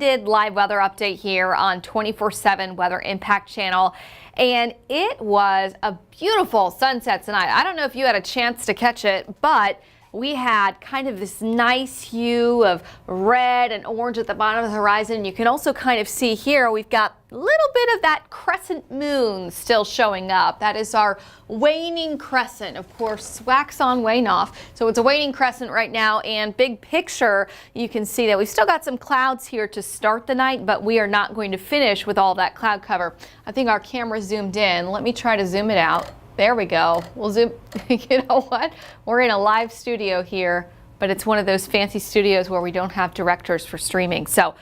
extended live weather update here on 24/7 Weather Impact Channel. And it was a beautiful sunset tonight. I don't know if you had a chance to catch it, but we had kind of this nice hue of red and orange at the bottom of the horizon. You can also kind of see here we've got a little bit of that crescent moon still showing up. That is our waning crescent. Of course, wax on, wane off. So it's a waning crescent right now, and big picture, you can see that we've still got some clouds here to start the night, but we are not going to finish with all that cloud cover. I think our camera zoomed in. Let me try to zoom it out. There we go. We'll zoom. You know what? We're in a live studio here, but it's one of those fancy studios where we don't have directors for streaming. So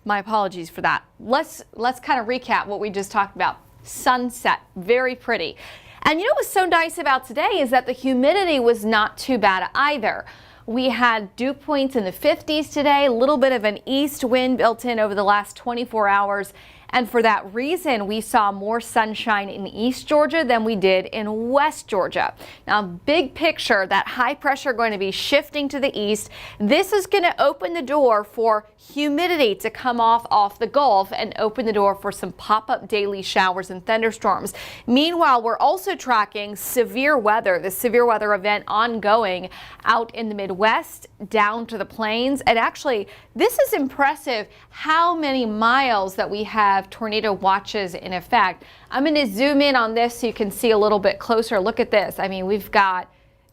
my apologies for that. Let's kind of recap what we just talked about. Sunset, very pretty. And you know what's so nice about today is that the humidity was not too bad either. We had dew points in the 50s today, a little bit of an east wind built in over the last 24 hours. And for that reason, we saw more sunshine in East Georgia than we did in West Georgia. Now, big picture, that high pressure going to be shifting to the east. This is going to open the door for humidity to come off the Gulf and open the door for some pop-up daily showers and thunderstorms. Meanwhile, we're also tracking severe weather, the severe weather event ongoing out in the Midwest, down to the plains. And actually, this is impressive how many miles that we have tornado watches in effect. I'm going to zoom in on this so you can see a little bit closer. Look at this. I mean,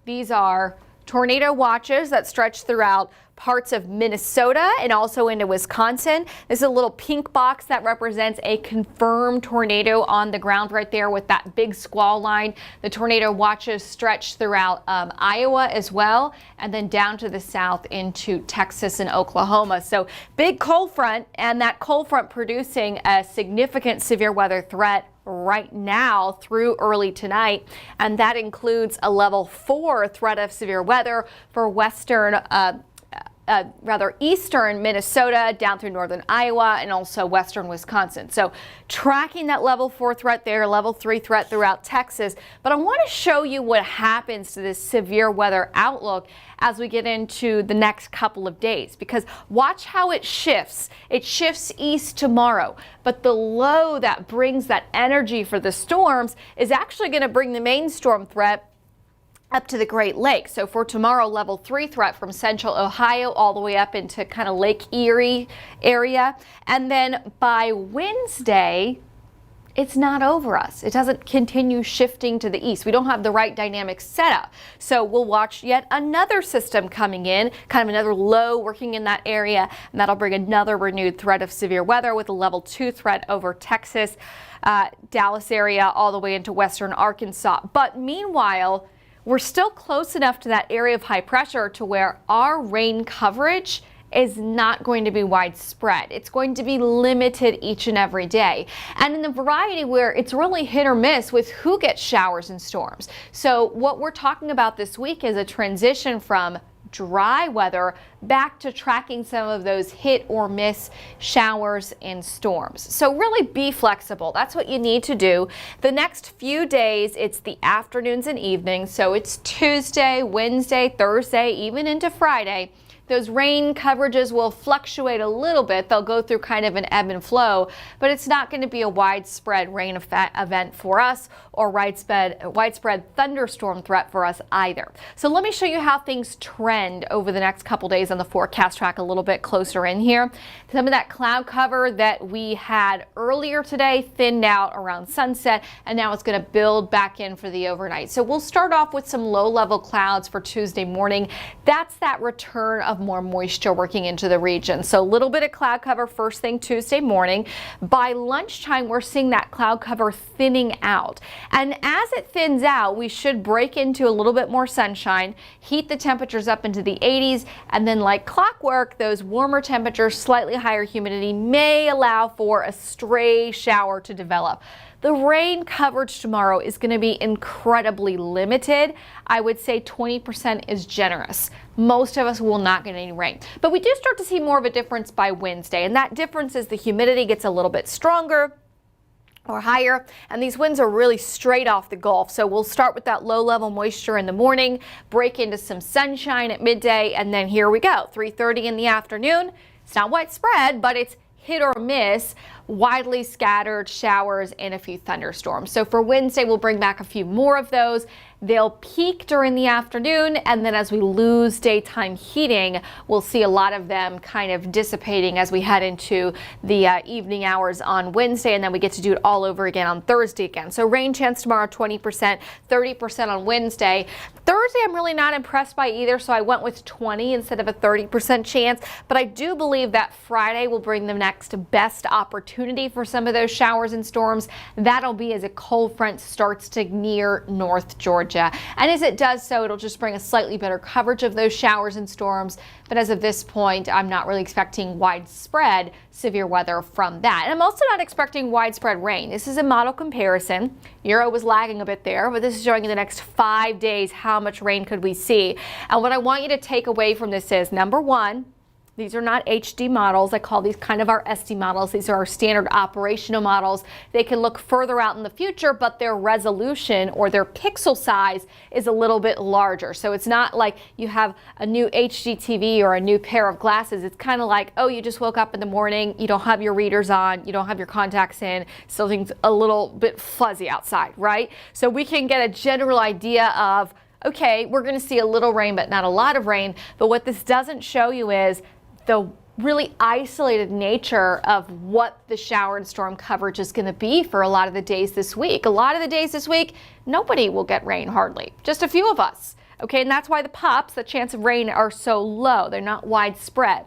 these are tornado watches that stretch throughout parts of Minnesota and also into Wisconsin. This is a little pink box that represents a confirmed tornado on the ground right there with that big squall line. The tornado watches stretch throughout Iowa as well, and then down to the south into Texas and Oklahoma. So big cold front, and that cold front producing a significant severe weather threat right now through early tonight, and that includes a level 4 threat of severe weather for eastern Minnesota down through northern Iowa and also western Wisconsin. So tracking that level 4 threat there, level 3 threat throughout Texas. But I want to show you what happens to this severe weather outlook as we get into the next couple of days, because watch how it shifts. It shifts east tomorrow, but the low that brings that energy for the storms is actually going to bring the main storm threat up to the Great Lakes. So for tomorrow, level 3 threat from central Ohio all the way up into kind of Lake Erie area. And then by Wednesday, it's not over us. It doesn't continue shifting to the east. We don't have the right dynamic setup. So we'll watch yet another system coming in, kind of another low working in that area, and that'll bring another renewed threat of severe weather with a level 2 threat over Texas, Dallas area, all the way into western Arkansas. But meanwhile, we're still close enough to that area of high pressure to where our rain coverage is not going to be widespread. It's going to be limited each and every day. And in the variety where it's really hit or miss with who gets showers and storms. So what we're talking about this week is a transition from dry weather back to tracking some of those hit or miss showers and storms. So really be flexible. That's what you need to do. The next few days, it's the afternoons and evenings. So it's Tuesday, Wednesday, Thursday, even into Friday. Those rain coverages will fluctuate a little bit. They'll go through kind of an ebb and flow, but it's not going to be a widespread rain event for us or widespread thunderstorm threat for us either. So let me show you how things trend over the next couple days on the forecast track a little bit closer in here. Some of that cloud cover that we had earlier today thinned out around sunset, and now it's going to build back in for the overnight. So we'll start off with some low-level clouds for Tuesday morning. That's that return of more moisture working into the region. So a little bit of cloud cover first thing Tuesday morning. By lunchtime, we're seeing that cloud cover thinning out. And as it thins out, we should break into a little bit more sunshine, heat the temperatures up into the 80s, and then like clockwork, those warmer temperatures, slightly higher humidity may allow for a stray shower to develop. The rain coverage tomorrow is going to be incredibly limited. I would say 20% is generous. Most of us will not get any rain. But we do start to see more of a difference by Wednesday, and that difference is the humidity gets a little bit stronger or higher, and these winds are really straight off the Gulf. So we'll start with that low level moisture in the morning, break into some sunshine at midday, and then here we go, 3:30 in the afternoon. It's not widespread, but it's hit or miss, widely scattered showers and a few thunderstorms. So for Wednesday, we'll bring back a few more of those. They'll peak during the afternoon, and then as we lose daytime heating, we'll see a lot of them kind of dissipating as we head into the evening hours on Wednesday, and then we get to do it all over again on Thursday again. So rain chance tomorrow, 20%, 30% on Wednesday. Thursday, I'm really not impressed by either, so I went with 20 instead of a 30% chance, but I do believe that Friday will bring the next best opportunity for some of those showers and storms. That'll be as a cold front starts to near North Georgia. And as it does so, it'll just bring a slightly better coverage of those showers and storms. But as of this point, I'm not really expecting widespread severe weather from that. And I'm also not expecting widespread rain. This is a model comparison. Euro was lagging a bit there, but this is showing in the next 5 days how much rain could we see. And what I want you to take away from this is, number one, these are not HD models. I call these kind of our SD models. These are our standard operational models. They can look further out in the future, but their resolution or their pixel size is a little bit larger. So it's not like you have a new HD TV or a new pair of glasses. It's kind of like, oh, you just woke up in the morning, you don't have your readers on, you don't have your contacts in, so things a little bit fuzzy outside, right? So we can get a general idea of, okay, we're going to see a little rain, but not a lot of rain. But what this doesn't show you is the really isolated nature of what the shower and storm coverage is going to be for a lot of the days this week. A lot of the days this week, nobody will get rain hardly, just a few of us. Okay, and that's why the pops, the chance of rain, are so low. They're not widespread.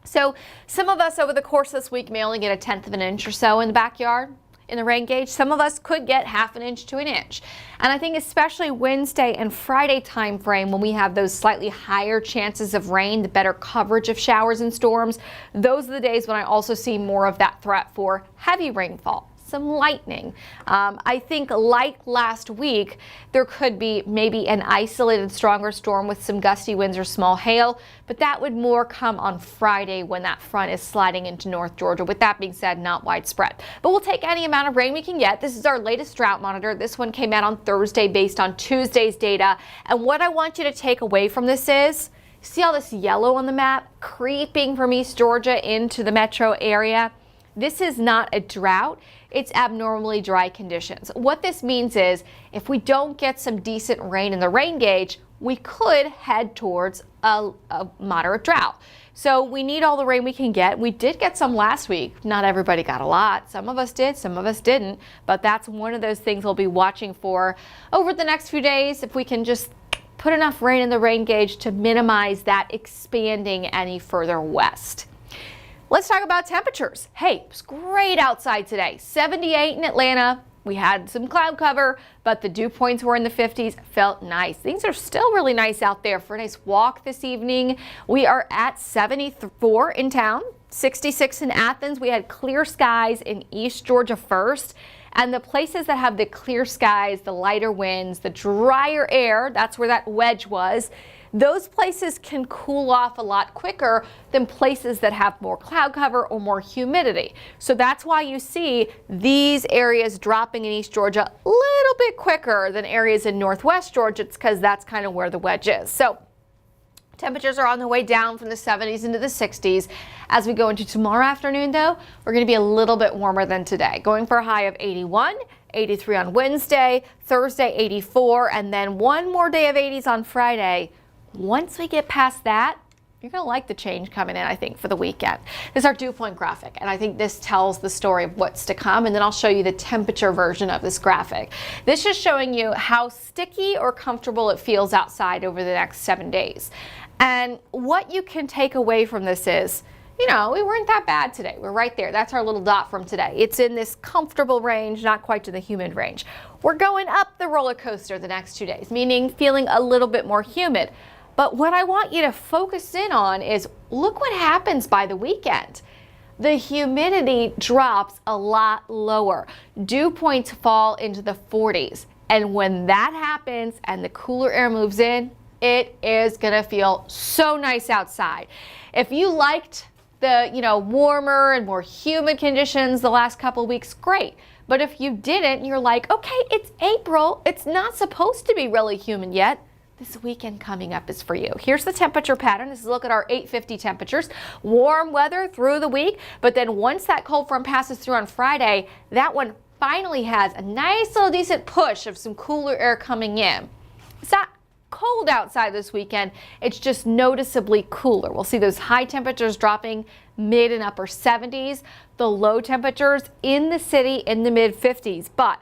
So some of us over the course of this week may only get a 1/10 of an inch or so in the backyard. In the rain gauge, some of us could get 1/2 inch to an inch. And I think especially Wednesday and Friday time frame, when we have those slightly higher chances of rain, the better coverage of showers and storms, those are the days when I also see more of that threat for heavy rainfall. Some lightning. I think like last week, there could be maybe an isolated stronger storm with some gusty winds or small hail, but that would more come on Friday when that front is sliding into North Georgia. With that being said, not widespread. But we'll take any amount of rain we can get. This is our latest drought monitor. This one came out on Thursday based on Tuesday's data. And what I want you to take away from this is, see all this yellow on the map creeping from East Georgia into the metro area? This is not a drought. It's abnormally dry conditions. What this means is if we don't get some decent rain in the rain gauge, we could head towards a moderate drought. So we need all the rain we can get. We did get some last week. Not everybody got a lot. Some of us did, some of us didn't. But that's one of those things we'll be watching for over the next few days. If we can just put enough rain in the rain gauge to minimize that expanding any further west. Let's talk about temperatures. Hey, it was great outside today. 78 in Atlanta. We had some cloud cover, but the dew points were in the 50s. Felt nice. Things are still really nice out there for a nice walk this evening. We are at 74 in town, 66 in Athens. We had clear skies in East Georgia first. And the places that have the clear skies, the lighter winds, the drier air, that's where that wedge was. Those places can cool off a lot quicker than places that have more cloud cover or more humidity. So that's why you see these areas dropping in East Georgia a little bit quicker than areas in Northwest Georgia. It's because that's kind of where the wedge is. So temperatures are on the way down from the 70s into the 60s. As we go into tomorrow afternoon, though, we're going to be a little bit warmer than today, going for a high of 81. 83 on Wednesday, Thursday 84, and then one more day of 80s on Friday. Once we get past that, you're going to like the change coming in, I think, for the weekend. This is our dew point graphic, and I think this tells the story of what's to come, and then I'll show you the temperature version of this graphic. This is showing you how sticky or comfortable it feels outside over the next 7 days. And what you can take away from this is, you know, we weren't that bad today. We're right there. That's our little dot from today. It's in this comfortable range, not quite to the humid range. We're going up the roller coaster the next 2 days, meaning feeling a little bit more humid. But what I want you to focus in on is look what happens by the weekend. The humidity drops a lot lower. Dew points fall into the 40s. And when that happens and the cooler air moves in, it is gonna feel so nice outside. If you liked the, warmer and more humid conditions the last couple of weeks, great. But if you didn't, you're like, okay, it's April. It's not supposed to be really humid yet. this weekend coming up is for you. Here's the temperature pattern. This is a look at our 8:50 temperatures. Warm weather through the week, but then once that cold front passes through on Friday, that one finally has a nice little decent push of some cooler air coming in. It's not cold outside this weekend, it's just noticeably cooler. We'll see those high temperatures dropping mid and upper 70s, the low temperatures in the city in the mid 50s, but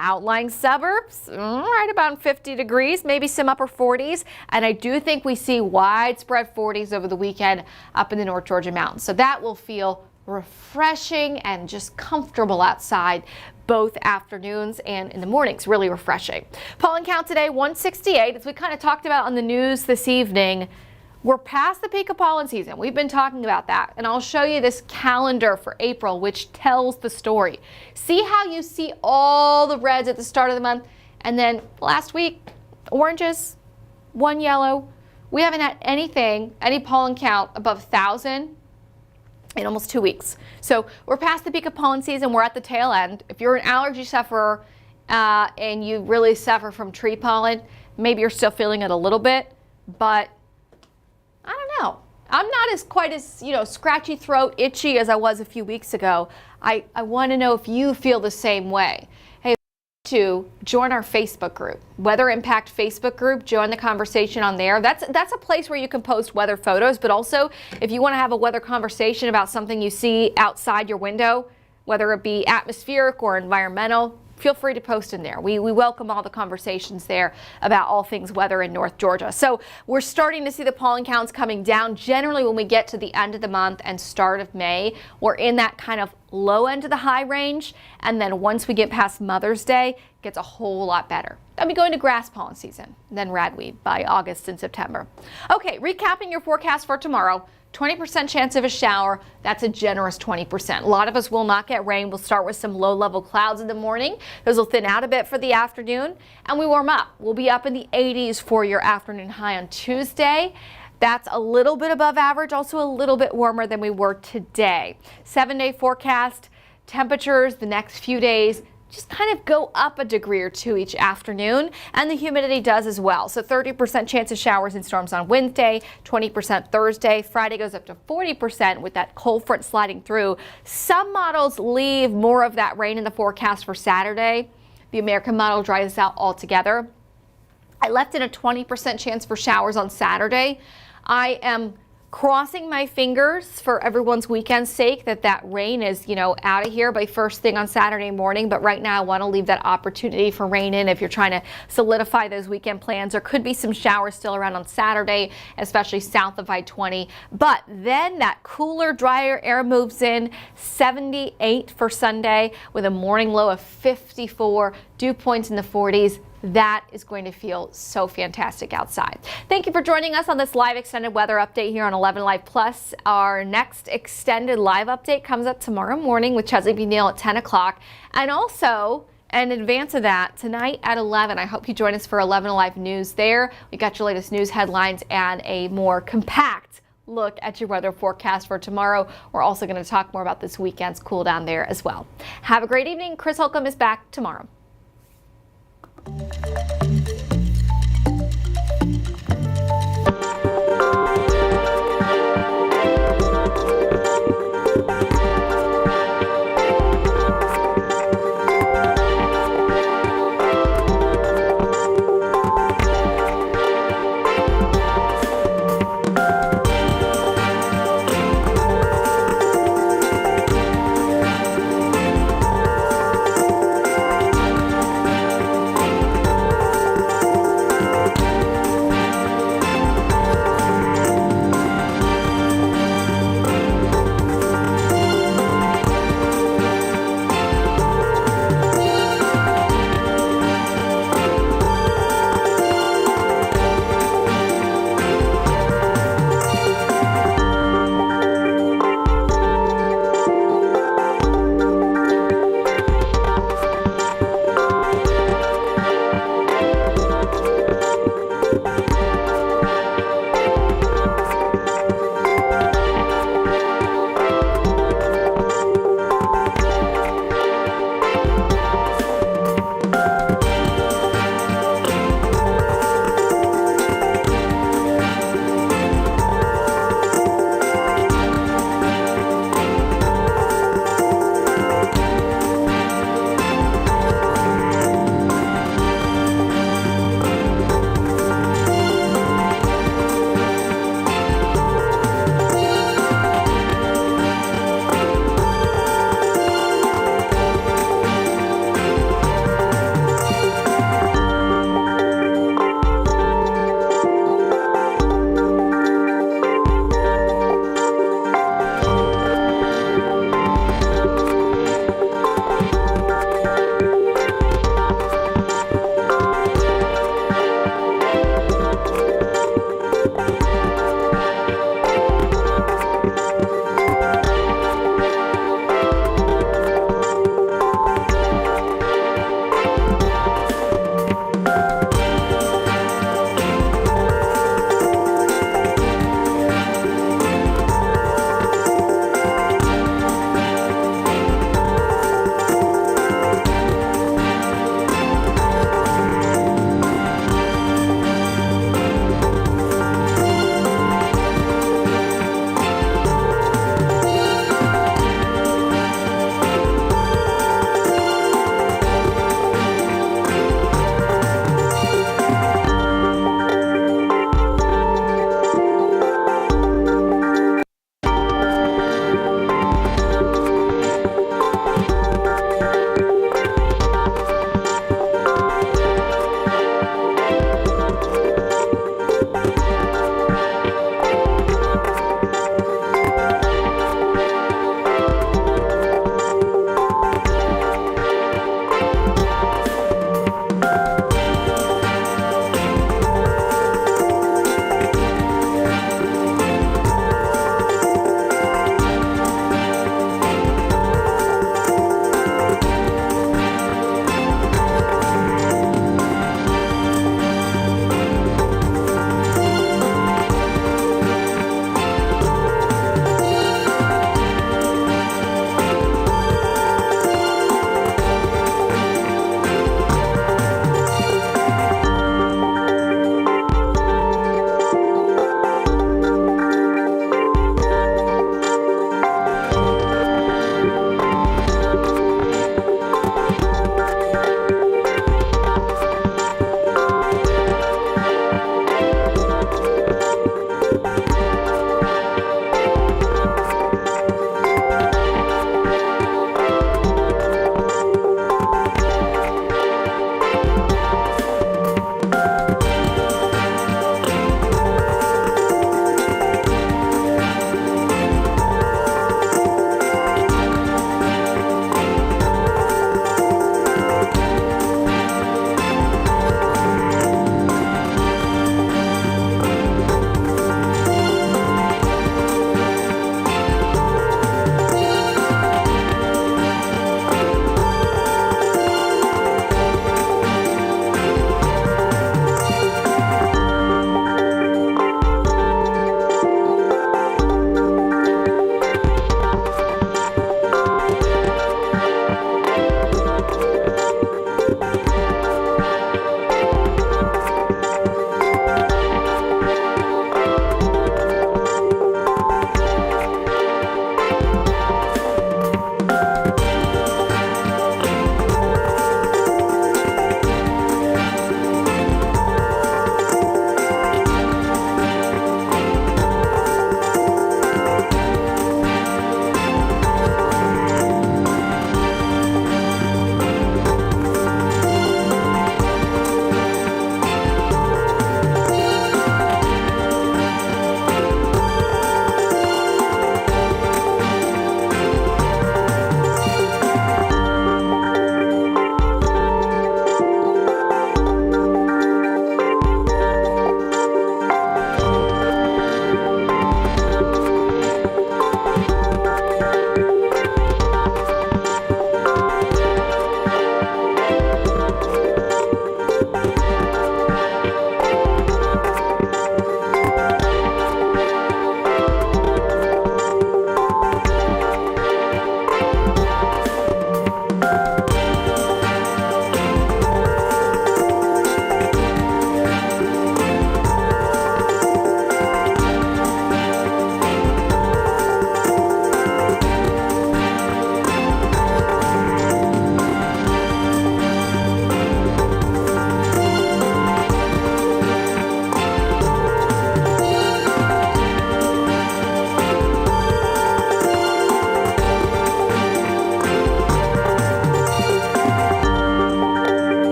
outlying suburbs, right about 50 degrees, maybe some upper 40s. And I do think we see widespread 40s over the weekend up in the North Georgia mountains. So that will feel refreshing and just comfortable outside both afternoons and in the mornings. Really refreshing. Pollen count today 168. As we kind of talked about on the news this evening, we're past the peak of pollen season. We've been talking about that, and I'll show you this calendar for April, which tells the story. See how you see all the reds at the start of the month, and then last week, oranges, one yellow. We haven't had any pollen count above 1,000 in almost 2 weeks. So we're past the peak of pollen season. We're at the tail end. If you're an allergy sufferer and you really suffer from tree pollen, maybe you're still feeling it a little bit, but I don't know. I'm not quite as, scratchy throat, itchy as I was a few weeks ago. I want to know if you feel the same way. Hey, to join our Facebook group, Weather Impact Facebook group, join the conversation on there. That's a place where you can post weather photos, but also if you want to have a weather conversation about something you see outside your window, whether it be atmospheric or environmental, feel free to post in there. We welcome all the conversations there about all things weather in North Georgia. So we're starting to see the pollen counts coming down. Generally, when we get to the end of the month and start of May, we're in that kind of low end of the high range. And then once we get past Mother's Day, it gets a whole lot better. I'll be going to grass pollen season, then ragweed by August and September. Okay, recapping your forecast for tomorrow. 20% chance of a shower. That's a generous 20%. A lot of us will not get rain. We'll start with some low-level clouds in the morning. Those will thin out a bit for the afternoon, and we warm up. We'll be up in the 80s for your afternoon high on Tuesday. That's a little bit above average, also a little bit warmer than we were today. 7-day forecast, temperatures the next few days just kind of go up a degree or two each afternoon, and the humidity does as well. So 30% chance of showers and storms on Wednesday, 20% Thursday. Friday goes up to 40% with that cold front sliding through. Some models leave more of that rain in the forecast for Saturday. The American model dries out altogether. I left in a 20% chance for showers on Saturday. I am crossing my fingers for everyone's weekend's sake that rain is, out of here by first thing on Saturday morning. But right now I want to leave that opportunity for rain in if you're trying to solidify those weekend plans. There could be some showers still around on Saturday, especially south of I-20. But then that cooler, drier air moves in. 78 for Sunday with a morning low of 54, dew points in the 40s. That is going to feel so fantastic outside. Thank you for joining us on this live extended weather update here on 11 Live Plus. Our next extended live update comes up tomorrow morning with Chesley B. Neal at 10 o'clock. And also, in advance of that, tonight at 11, I hope you join us for 11 Live News there. We got your latest news headlines and a more compact look at your weather forecast for tomorrow. We're also going to talk more about this weekend's cool down there as well. Have a great evening. Chris Holcomb is back tomorrow.